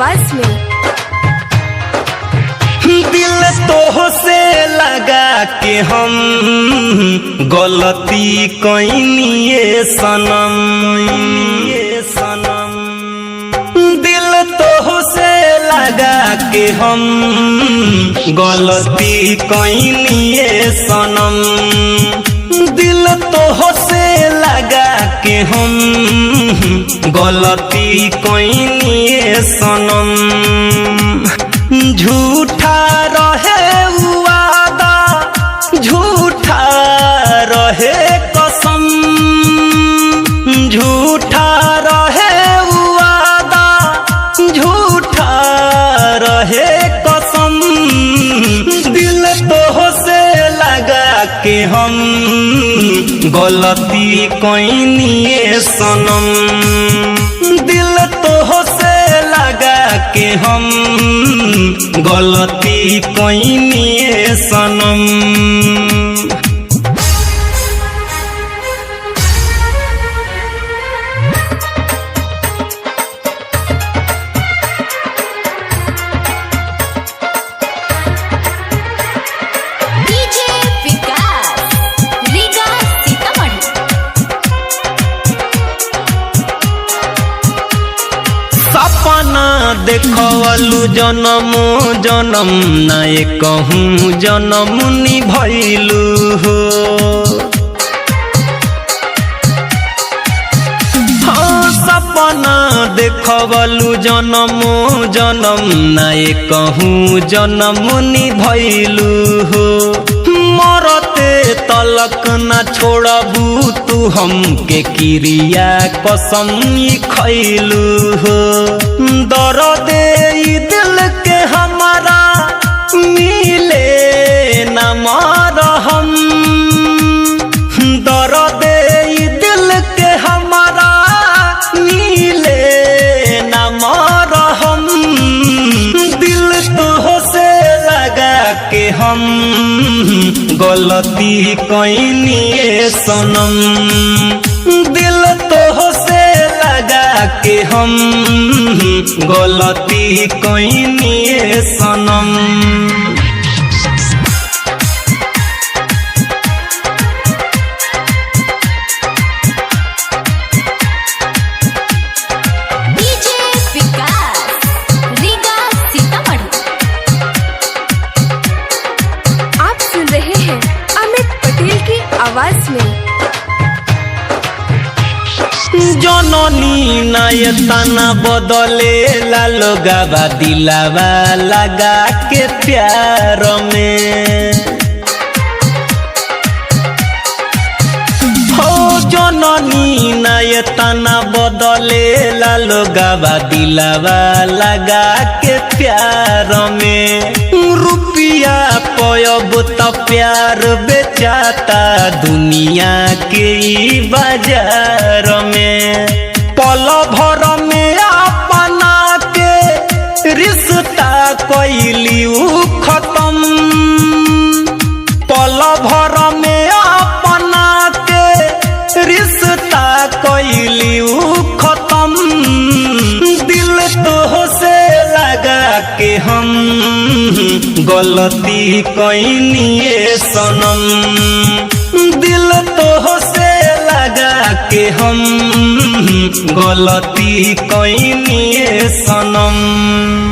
आवाज में। दिल तो से लगा के हम गलती कइनिए सनम, दिल तो से लगा के हम गलती कइनिए सनम, दिल तो से लगा के हम गलती कइनिए सनम। झूठा रहे वादा, झूठा रहे कसम, झूठा रहे वादा, झूठा रहे कसम। दिल तो से लगा के हम गलती कइनिए सनम, दिल तो से लगा के हम गलती कइनिए सनम। सपना देखलू जनम जनम नाय कहूँ जनम निभैलू हो, सपना देखलू जनम जनम नाय कहूँ जनम निभैलू हो। मरते तलक न छोड़बू तू हमके क्रिया कसम खैलू हो। दर्द दिल के हमारा मिले न मरहम, दर्द दिल के हमारा मिले न मरहम। दिल तो से लगा के हम गलती कइनिए सनम, दिल तो से लगा के हम गलती कइनिए सनम। आवाज में। जननी नायतना बदले लोगावा दिलावा लगा के प्यार में, हो जननी नायतना बदले लोगावा दिलावा लगा के प्यार में। रुपया पयब तो प्यार बेचाता दुनिया के बाजार में। पल भर में अपना के रिश्ता कइली खत्म, पल भर में अपना के रिश्ता कइली खत्म। दिल तो से लगा के हम गलती कइनिए सनम, दिल तो से लगा के हम गलती कइनिए सनम।